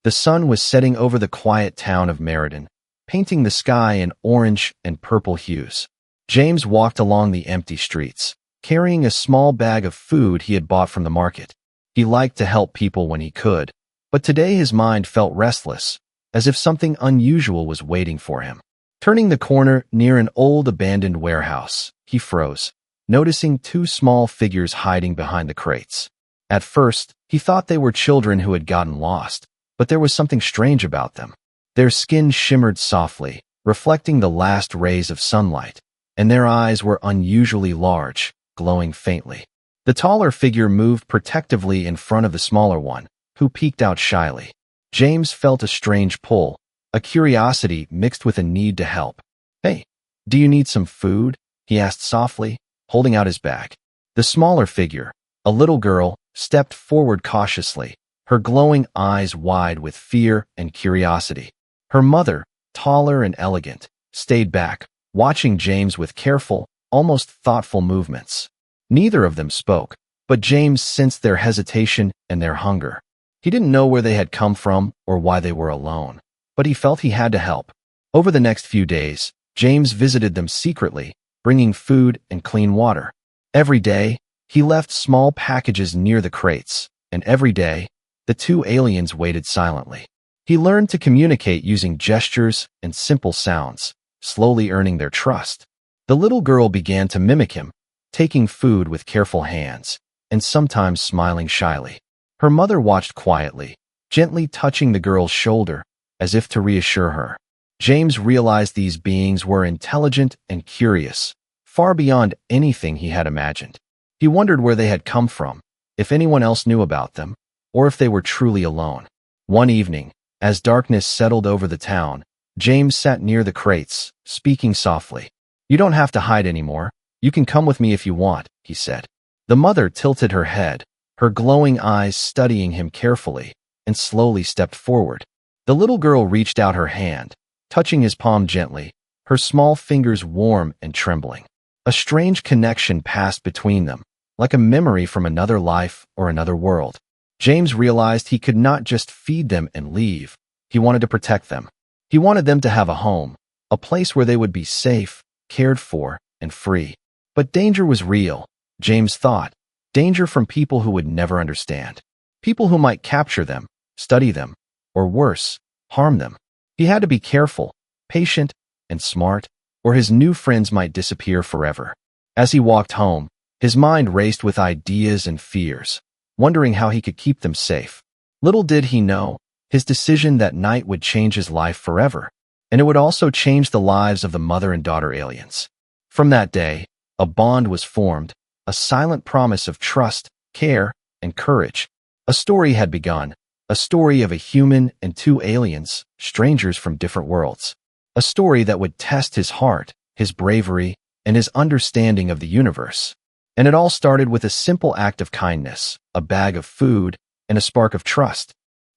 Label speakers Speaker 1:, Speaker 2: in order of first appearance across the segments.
Speaker 1: The sun was setting over the quiet town of Meriden, painting the sky in orange and purple hues. James walked along the empty streets, carrying a small bag of food he had bought from the market. He liked to help people when he could, but today his mind felt restless, as if something unusual was waiting for him. Turning the corner near an old abandoned warehouse, he froze, noticing two small figures hiding behind the crates. At first, he thought they were children who had gotten lost, but there was something strange about them. Their skin shimmered softly, reflecting the last rays of sunlight, and their eyes were unusually large, glowing faintly. The taller figure moved protectively in front of the smaller one, who peeked out shyly. James felt a strange pull, a curiosity mixed with a need to help. "Hey, do you need some food?" he asked softly, holding out his bag. The smaller figure, a little girl, stepped forward cautiously, her glowing eyes wide with fear and curiosity. Her mother, taller and elegant, stayed back, watching James with careful, almost thoughtful movements. Neither of them spoke, but James sensed their hesitation and their hunger. He didn't know where they had come from or why they were alone, but he felt he had to help. Over the next few days, James visited them secretly, bringing food and clean water. Every day, he left small packages near the crates, and every day, the two aliens waited silently. He learned to communicate using gestures and simple sounds, slowly earning their trust. The little girl began to mimic him, taking food with careful hands, and sometimes smiling shyly. Her mother watched quietly, gently touching the girl's shoulder, as if to reassure her. James realized these beings were intelligent and curious, far beyond anything he had imagined. He wondered where they had come from, if anyone else knew about them, or if they were truly alone. One evening, as darkness settled over the town, James sat near the crates, speaking softly. "You don't have to hide anymore. You can come with me if you want," he said. The mother tilted her head, her glowing eyes studying him carefully, and slowly stepped forward. The little girl reached out her hand, touching his palm gently, her small fingers warm and trembling. A strange connection passed between them, like a memory from another life or another world. James realized he could not just feed them and leave. He wanted to protect them. He wanted them to have a home, a place where they would be safe, cared for, and free. But danger was real, James thought. Danger from people who would never understand. People who might capture them, study them, or worse, harm them. He had to be careful, patient, and smart, or his new friends might disappear forever. As he walked home, his mind raced with ideas and fears, wondering how he could keep them safe. Little did he know, his decision that night would change his life forever, and it would also change the lives of the mother and daughter aliens. From that day, a bond was formed, a silent promise of trust, care, and courage. A story had begun, a story of a human and two aliens, strangers from different worlds. A story that would test his heart, his bravery, and his understanding of the universe. And it all started with a simple act of kindness, a bag of food, and a spark of trust.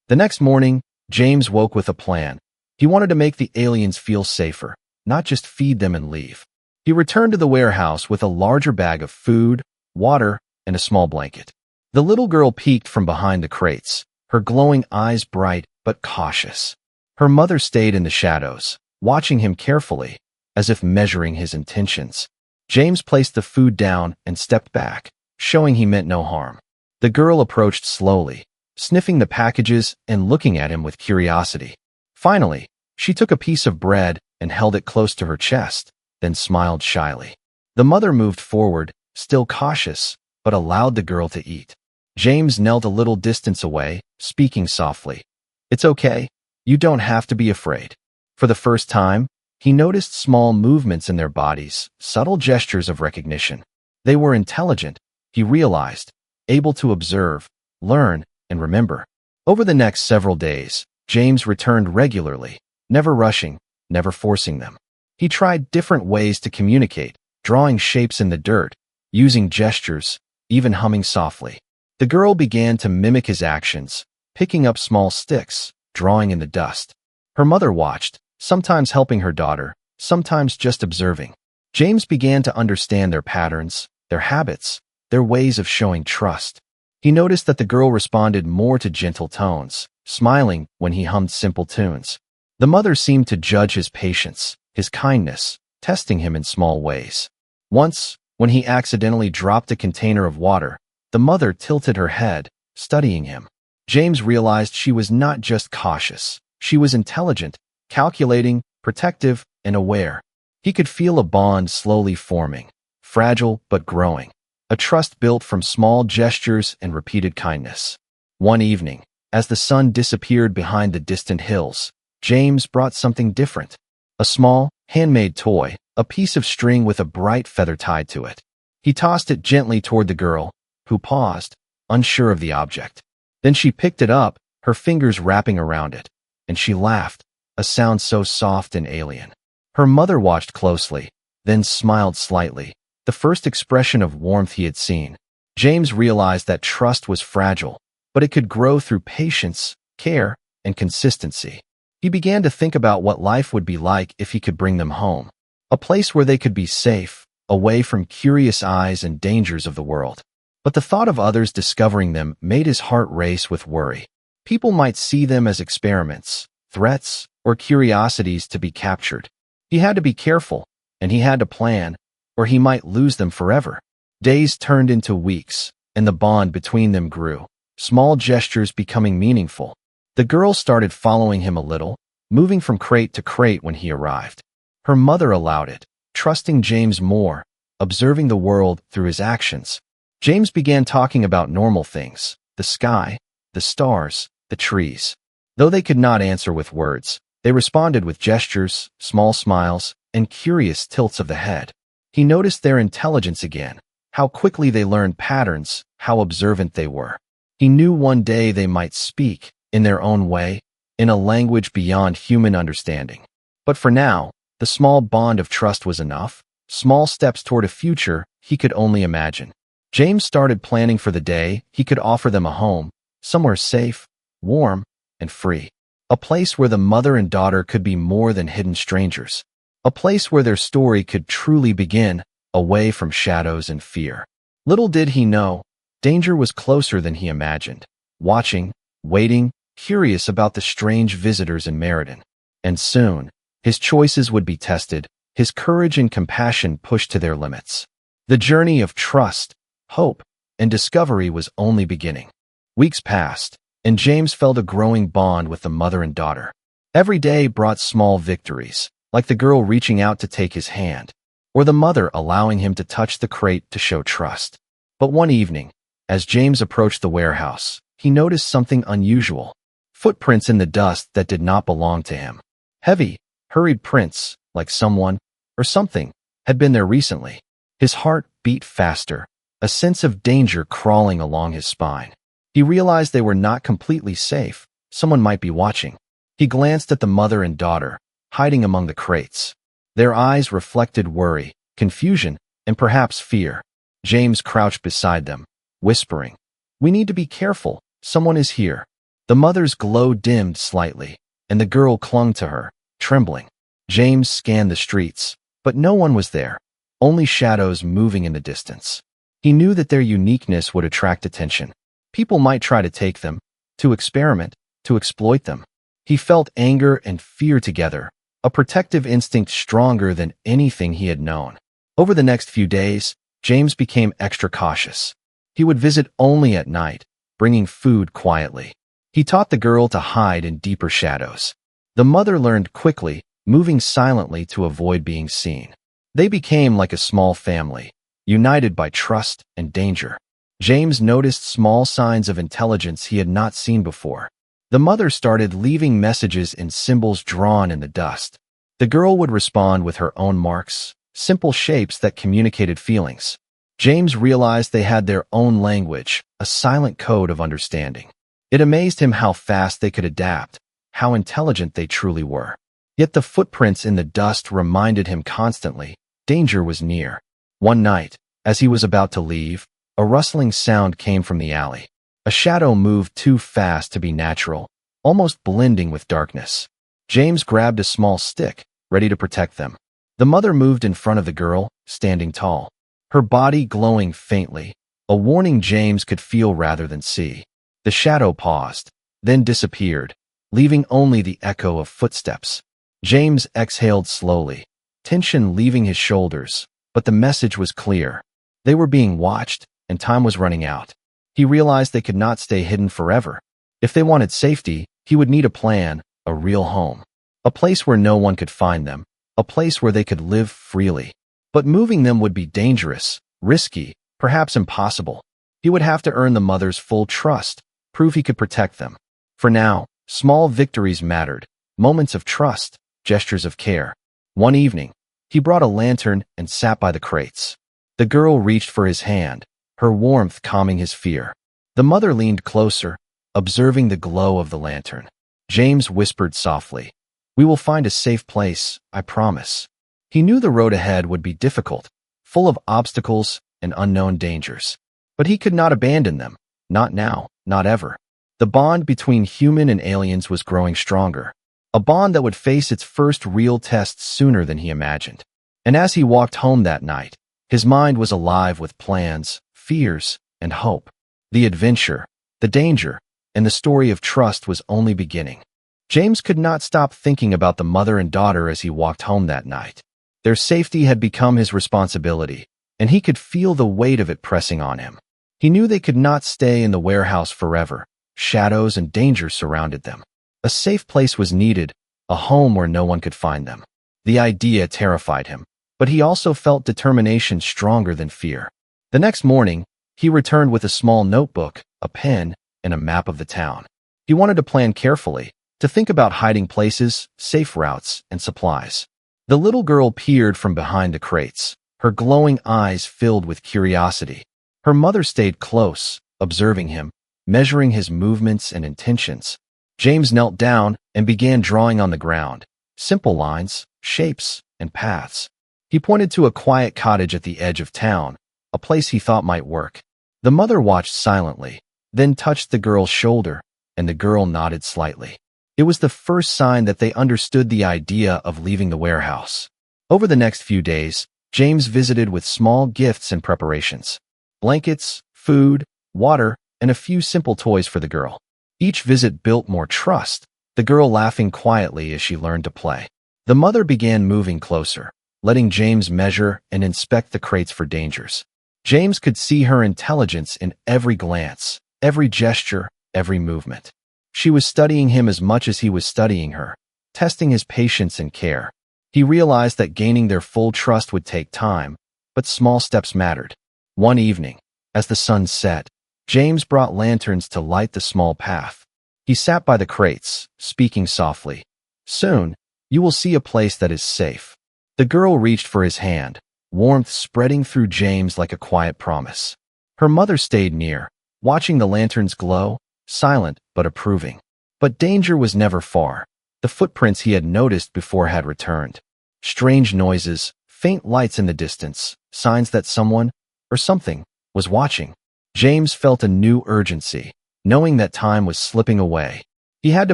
Speaker 1: The next morning, James woke with a plan. He wanted to make the aliens feel safer, not just feed them and leave. He returned to the warehouse with a larger bag of food, water, and a small blanket. The little girl peeked from behind the crates, her glowing eyes bright but cautious. Her mother stayed in the shadows, watching him carefully, as if measuring his intentions. James placed the food down and stepped back, showing he meant no harm. The girl approached slowly, sniffing the packages and looking at him with curiosity. Finally, she took a piece of bread and held it close to her chest, then smiled shyly. The mother moved forward, still cautious, but allowed the girl to eat. James knelt a little distance away, speaking softly. "It's okay. You don't have to be afraid." For the first time, he noticed small movements in their bodies, subtle gestures of recognition. They were intelligent, he realized, able to observe, learn, and remember. Over the next several days, James returned regularly, never rushing, never forcing them. He tried different ways to communicate, drawing shapes in the dirt, using gestures, even humming softly. The girl began to mimic his actions, picking up small sticks, drawing in the dust. Her mother watched, sometimes helping her daughter, sometimes just observing. James began to understand their patterns, their habits, their ways of showing trust. He noticed that the girl responded more to gentle tones, smiling when he hummed simple tunes. The mother seemed to judge his patience, his kindness, testing him in small ways. Once, when he accidentally dropped a container of water, the mother tilted her head, studying him. James realized she was not just cautious. She was intelligent, calculating, protective, and aware. He could feel a bond slowly forming, fragile but growing, a trust built from small gestures and repeated kindness. One evening, as the sun disappeared behind the distant hills, James brought something different. A small, handmade toy, a piece of string with a bright feather tied to it. He tossed it gently toward the girl, who paused, unsure of the object. Then she picked it up, her fingers wrapping around it, and she laughed, a sound so soft and alien. Her mother watched closely, then smiled slightly, the first expression of warmth he had seen. James realized that trust was fragile, but it could grow through patience, care, and consistency. He began to think about what life would be like if he could bring them home. A place where they could be safe, away from curious eyes and dangers of the world. But the thought of others discovering them made his heart race with worry. People might see them as experiments, threats, or curiosities to be captured. He had to be careful, and he had to plan, or he might lose them forever. Days turned into weeks, and the bond between them grew, small gestures becoming meaningful. The girl started following him a little, moving from crate to crate when he arrived. Her mother allowed it, trusting James more, observing the world through his actions. James began talking about normal things, the sky, the stars, the trees. Though they could not answer with words, they responded with gestures, small smiles, and curious tilts of the head. He noticed their intelligence again, how quickly they learned patterns, how observant they were. He knew one day they might speak, in their own way, in a language beyond human understanding. But for now, the small bond of trust was enough, small steps toward a future he could only imagine. James started planning for the day he could offer them a home, somewhere safe, warm, and free. A place where the mother and daughter could be more than hidden strangers. A place where their story could truly begin, away from shadows and fear. Little did he know, danger was closer than he imagined, watching, waiting, curious about the strange visitors in Meriden. And soon, his choices would be tested, his courage and compassion pushed to their limits. The journey of trust, hope, and discovery was only beginning. Weeks passed, and James felt a growing bond with the mother and daughter. Every day brought small victories, like the girl reaching out to take his hand, or the mother allowing him to touch the crate to show trust. But one evening, as James approached the warehouse, he noticed something unusual. Footprints in the dust that did not belong to him. Heavy, hurried prints, like someone, or something, had been there recently. His heart beat faster, a sense of danger crawling along his spine. He realized they were not completely safe. Someone might be watching. He glanced at the mother and daughter, hiding among the crates. Their eyes reflected worry, confusion, and perhaps fear. James crouched beside them, whispering, "We need to be careful. Someone is here." The mother's glow dimmed slightly, and the girl clung to her, trembling. James scanned the streets, but no one was there, only shadows moving in the distance. He knew that their uniqueness would attract attention. People might try to take them, to experiment, to exploit them. He felt anger and fear together, a protective instinct stronger than anything he had known. Over the next few days, James became extra cautious. He would visit only at night, bringing food quietly. He taught the girl to hide in deeper shadows. The mother learned quickly, moving silently to avoid being seen. They became like a small family, united by trust and danger. James noticed small signs of intelligence he had not seen before. The mother started leaving messages in symbols drawn in the dust. The girl would respond with her own marks, simple shapes that communicated feelings. James realized they had their own language, a silent code of understanding. It amazed him how fast they could adapt, how intelligent they truly were. Yet the footprints in the dust reminded him constantly, danger was near. One night, as he was about to leave, a rustling sound came from the alley. A shadow moved too fast to be natural, almost blending with darkness. James grabbed a small stick, ready to protect them. The mother moved in front of the girl, standing tall, her body glowing faintly, a warning James could feel rather than see. The shadow paused, then disappeared, leaving only the echo of footsteps. James exhaled slowly, tension leaving his shoulders, but the message was clear. They were being watched, and time was running out. He realized they could not stay hidden forever. If they wanted safety, he would need a plan, a real home. A place where no one could find them, a place where they could live freely. But moving them would be dangerous, risky, perhaps impossible. He would have to earn the mother's full trust, prove he could protect them. For now, small victories mattered, moments of trust, gestures of care. One evening, he brought a lantern and sat by the crates. The girl reached for his hand, her warmth calming his fear. The mother leaned closer, observing the glow of the lantern. James whispered softly, "We will find a safe place, I promise." He knew the road ahead would be difficult, full of obstacles and unknown dangers. But he could not abandon them, not now, not ever. The bond between human and aliens was growing stronger, a bond that would face its first real tests sooner than he imagined. And as he walked home that night, his mind was alive with plans, fears, and hope. The adventure, the danger, and the story of trust was only beginning. James could not stop thinking about the mother and daughter as he walked home that night. Their safety had become his responsibility, and he could feel the weight of it pressing on him. He knew they could not stay in the warehouse forever. Shadows and dangers surrounded them. A safe place was needed, a home where no one could find them. The idea terrified him, but he also felt determination stronger than fear. The next morning, he returned with a small notebook, a pen, and a map of the town. He wanted to plan carefully, to think about hiding places, safe routes, and supplies. The little girl peered from behind the crates, her glowing eyes filled with curiosity. Her mother stayed close, observing him, measuring his movements and intentions. James knelt down and began drawing on the ground, simple lines, shapes, and paths. He pointed to a quiet cottage at the edge of town, a place he thought might work. The mother watched silently, then touched the girl's shoulder, and the girl nodded slightly. It was the first sign that they understood the idea of leaving the warehouse. Over the next few days, James visited with small gifts and preparations. Blankets, food, water, and a few simple toys for the girl. Each visit built more trust, the girl laughing quietly as she learned to play. The mother began moving closer, letting James measure and inspect the crates for dangers. James could see her intelligence in every glance, every gesture, every movement. She was studying him as much as he was studying her, testing his patience and care. He realized that gaining their full trust would take time, but small steps mattered. One evening, as the sun set, James brought lanterns to light the small path. He sat by the crates, speaking softly. "Soon, you will see a place that is safe." The girl reached for his hand, warmth spreading through James like a quiet promise. Her mother stayed near, watching the lanterns glow, silent but approving. But danger was never far. The footprints he had noticed before had returned. Strange noises, faint lights in the distance, signs that someone, or something, was watching. James felt a new urgency, knowing that time was slipping away. He had to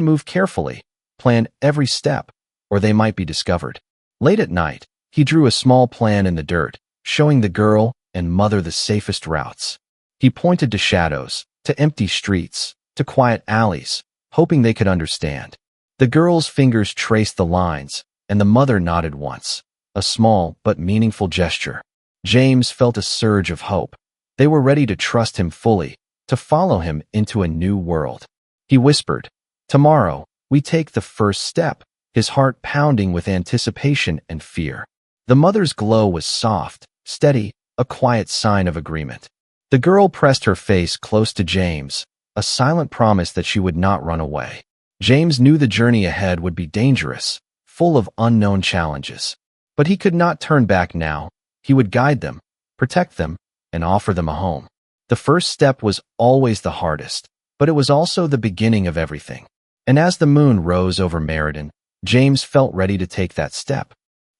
Speaker 1: move carefully, plan every step, or they might be discovered. Late at night, he drew a small plan in the dirt, showing the girl and mother the safest routes. He pointed to shadows, to empty streets, to quiet alleys, hoping they could understand. The girl's fingers traced the lines, and the mother nodded once, a small but meaningful gesture. James felt a surge of hope. They were ready to trust him fully, to follow him into a new world. He whispered, "Tomorrow, we take the first step," his heart pounding with anticipation and fear. The mother's glow was soft, steady, a quiet sign of agreement. The girl pressed her face close to James, a silent promise that she would not run away. James knew the journey ahead would be dangerous, full of unknown challenges. But he could not turn back now. He would guide them, protect them, and offer them a home. The first step was always the hardest, but it was also the beginning of everything. And as the moon rose over Meriden, James felt ready to take that step.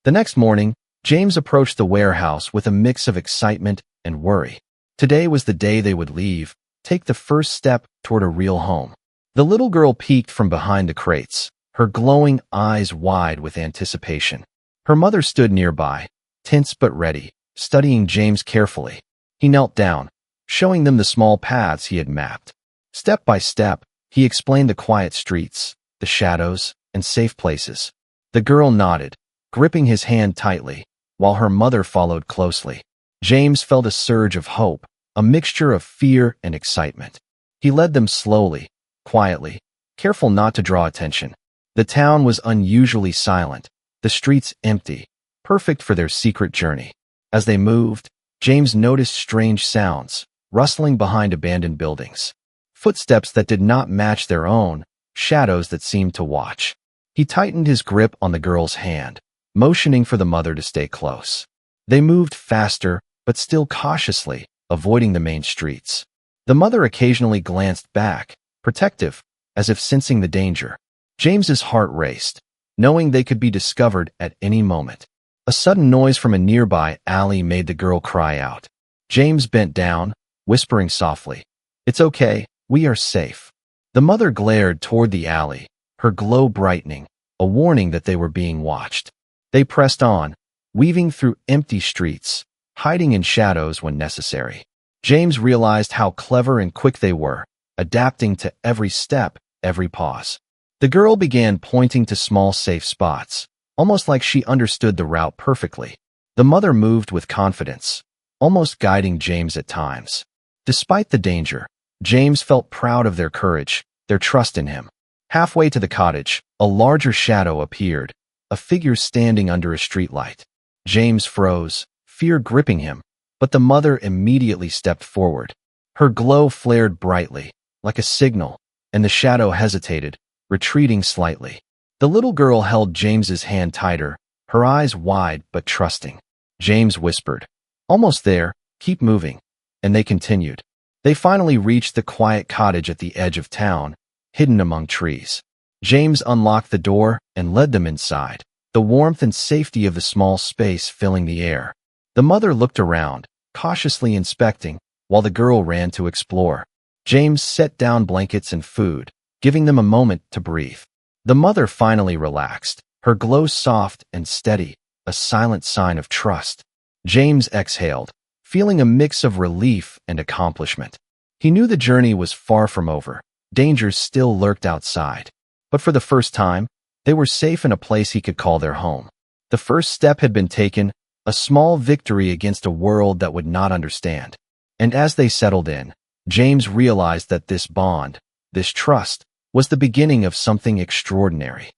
Speaker 1: The next morning, James approached the warehouse with a mix of excitement and worry. Today was the day they would leave, take the first step toward a real home. The little girl peeked from behind the crates, her glowing eyes wide with anticipation. Her mother stood nearby, tense but ready, studying James carefully. He knelt down, showing them the small paths he had mapped. Step by step, He explained the quiet streets, the shadows, and safe places. The girl nodded, gripping his hand tightly, while her mother followed closely. James felt a surge of hope, a mixture of fear and excitement. He led them slowly, quietly, careful not to draw attention. The town was unusually silent, the streets empty, perfect for their secret journey. As they moved, James noticed strange sounds, rustling behind abandoned buildings. Footsteps that did not match their own, shadows that seemed to watch. He tightened his grip on the girl's hand, motioning for the mother to stay close. They moved faster, but still cautiously, avoiding the main streets. The mother occasionally glanced back, protective, as if sensing the danger. James's heart raced, knowing they could be discovered at any moment. A sudden noise from a nearby alley made the girl cry out. James bent down, whispering softly, "It's okay, we are safe." The mother glared toward the alley, her glow brightening, a warning that they were being watched. They pressed on, weaving through empty streets, hiding in shadows when necessary. James realized how clever and quick they were, adapting to every step, every pause. The girl began pointing to small safe spots, almost like she understood the route perfectly. The mother moved with confidence, almost guiding James at times. Despite the danger, James felt proud of their courage, their trust in him. Halfway to the cottage, a larger shadow appeared, a figure standing under a streetlight. James froze, fear gripping him, but the mother immediately stepped forward. Her glow flared brightly, like a signal, and the shadow hesitated, retreating slightly. The little girl held James's hand tighter, her eyes wide but trusting. James whispered, "Almost there, keep moving," and they continued. They finally reached the quiet cottage at the edge of town, hidden among trees. James unlocked the door and led them inside, the warmth and safety of the small space filling the air. The mother looked around, cautiously inspecting, while the girl ran to explore. James set down blankets and food, giving them a moment to breathe. The mother finally relaxed, her glow soft and steady, a silent sign of trust. James exhaled, feeling a mix of relief and accomplishment. He knew the journey was far from over. Dangers still lurked outside. But for the first time, they were safe in a place he could call their home. The first step had been taken, a small victory against a world that would not understand. And as they settled in, James realized that this bond, this trust, was the beginning of something extraordinary.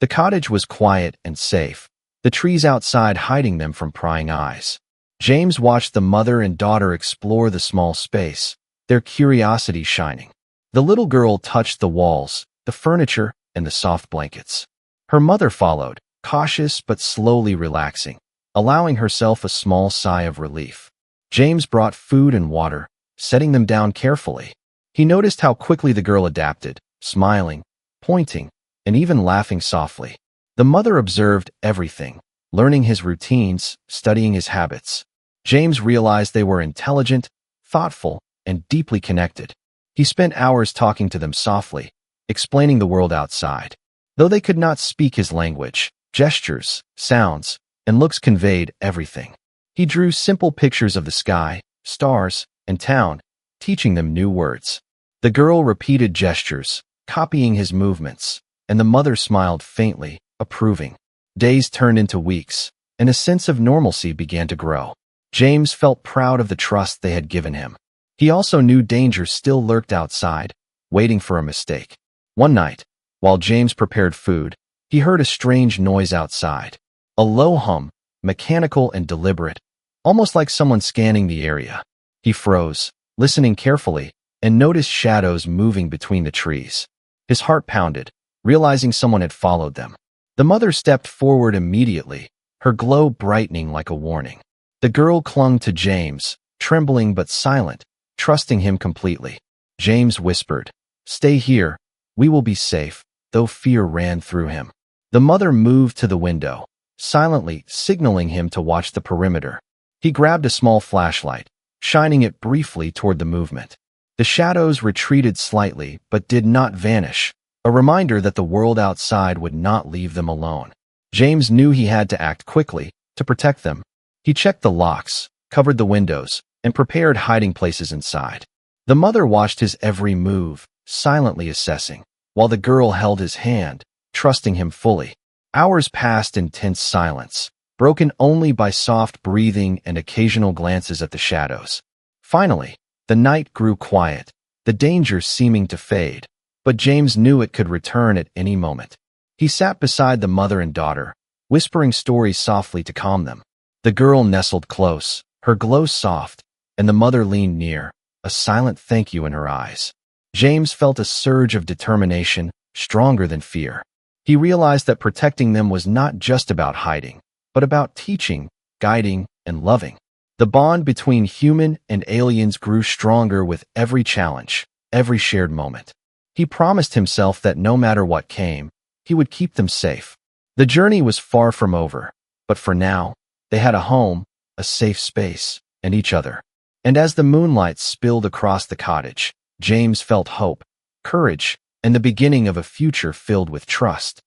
Speaker 1: The cottage was quiet and safe, the trees outside hiding them from prying eyes. James watched the mother and daughter explore the small space, their curiosity shining. The little girl touched the walls, the furniture, and the soft blankets. Her mother followed, cautious but slowly relaxing, allowing herself a small sigh of relief. James brought food and water, setting them down carefully. He noticed how quickly the girl adapted, smiling, pointing, and even laughing softly. The mother observed everything, learning his routines, studying his habits. James realized they were intelligent, thoughtful, and deeply connected. He spent hours talking to them softly, explaining the world outside. Though they could not speak his language, gestures, sounds, and looks conveyed everything. He drew simple pictures of the sky, stars, and town, teaching them new words. The girl repeated gestures, copying his movements, and the mother smiled faintly, approving. Days turned into weeks, and a sense of normalcy began to grow. James felt proud of the trust they had given him. He also knew danger still lurked outside, waiting for a mistake. One night, while James prepared food, he heard a strange noise outside. A low hum, mechanical and deliberate, almost like someone scanning the area. He froze, listening carefully, and noticed shadows moving between the trees. His heart pounded, realizing someone had followed them. The mother stepped forward immediately, her glow brightening like a warning. The girl clung to James, trembling but silent, trusting him completely. James whispered, "Stay here, we will be safe," though fear ran through him. The mother moved to the window, silently signaling him to watch the perimeter. He grabbed a small flashlight, shining it briefly toward the movement. The shadows retreated slightly but did not vanish, a reminder that the world outside would not leave them alone. James knew he had to act quickly to protect them. He checked the locks, covered the windows, and prepared hiding places inside. The mother watched his every move, silently assessing, while the girl held his hand, trusting him fully. Hours passed in tense silence, broken only by soft breathing and occasional glances at the shadows. Finally, the night grew quiet, the danger seeming to fade, but James knew it could return at any moment. He sat beside the mother and daughter, whispering stories softly to calm them. The girl nestled close, her glow soft, and the mother leaned near, a silent thank you in her eyes. James felt a surge of determination, stronger than fear. He realized that protecting them was not just about hiding, but about teaching, guiding, and loving. The bond between human and aliens grew stronger with every challenge, every shared moment. He promised himself that no matter what came, he would keep them safe. The journey was far from over, but for now, they had a home, a safe space, and each other. And as the moonlight spilled across the cottage, James felt hope, courage, and the beginning of a future filled with trust.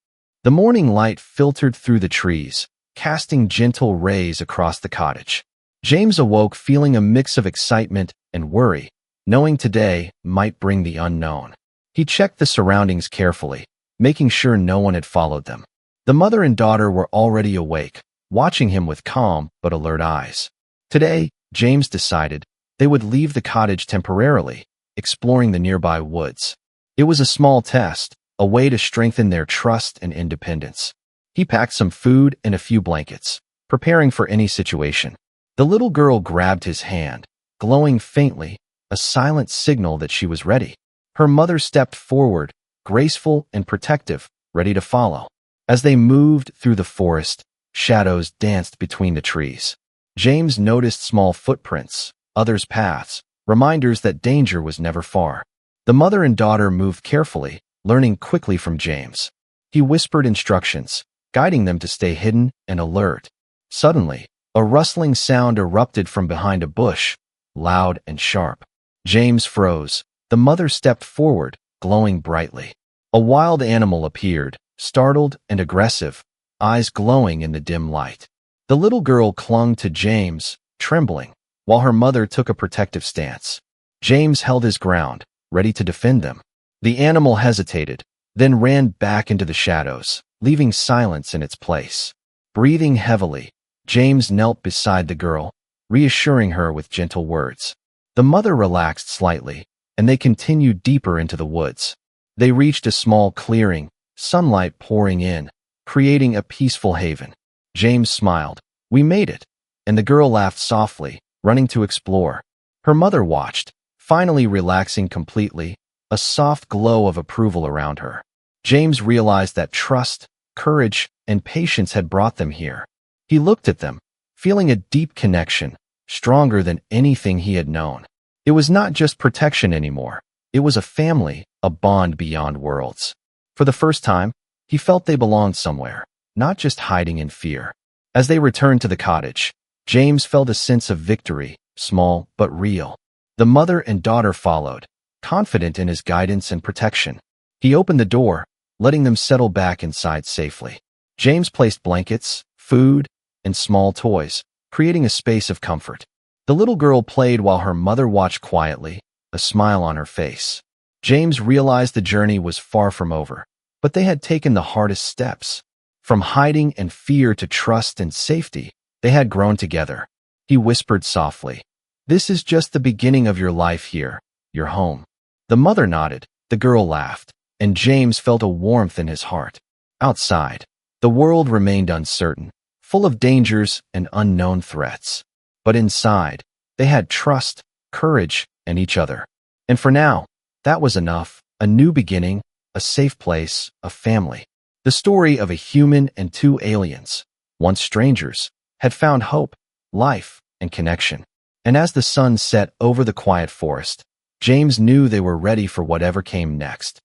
Speaker 1: The morning light filtered through the trees, casting gentle rays across the cottage. James awoke feeling a mix of excitement and worry, knowing today might bring the unknown. He checked the surroundings carefully, making sure no one had followed them. The mother and daughter were already awake, watching him with calm but alert eyes. Today, James decided they would leave the cottage temporarily, exploring the nearby woods. It was a small test, a way to strengthen their trust and independence. He packed some food and a few blankets, preparing for any situation. The little girl grabbed his hand, glowing faintly, a silent signal that she was ready. Her mother stepped forward, graceful and protective, ready to follow. As they moved through the forest, shadows danced between the trees. James noticed small footprints, others' paths, reminders that danger was never far. The mother and daughter moved carefully, learning quickly from James. He whispered instructions, guiding them to stay hidden and alert. Suddenly, a rustling sound erupted from behind a bush, loud and sharp. James froze. The mother stepped forward, glowing brightly. A wild animal appeared, startled and aggressive, eyes glowing in the dim light. The little girl clung to James, trembling, while her mother took a protective stance. James held his ground, ready to defend them. The animal hesitated, then ran back into the shadows, leaving silence in its place. Breathing heavily, James knelt beside the girl, reassuring her with gentle words. The mother relaxed slightly, and they continued deeper into the woods. They reached a small clearing, sunlight pouring in, creating a peaceful haven. James smiled. "We made it," and the girl laughed softly, running to explore. Her mother watched, finally relaxing completely, a soft glow of approval around her. James realized that trust, courage, and patience had brought them here. He looked at them, feeling a deep connection, stronger than anything he had known. It was not just protection anymore. It was a family, a bond beyond worlds. For the first time, he felt they belonged somewhere, not just hiding in fear. As they returned to the cottage, James felt a sense of victory, small but real. The mother and daughter followed, confident in his guidance and protection. He opened the door, letting them settle back inside safely. James placed blankets, food, and small toys, creating a space of comfort. The little girl played while her mother watched quietly, a smile on her face. James realized the journey was far from over, but they had taken the hardest steps. From hiding and fear to trust and safety, they had grown together. He whispered softly, "This is just the beginning of your life here, your home." The mother nodded, the girl laughed, and James felt a warmth in his heart. Outside, the world remained uncertain, full of dangers and unknown threats. But inside, they had trust, courage, and each other. And for now, that was enough. A new beginning, a safe place, a family. The story of a human and two aliens, once strangers, had found hope, life, and connection. And as the sun set over the quiet forest, James knew they were ready for whatever came next.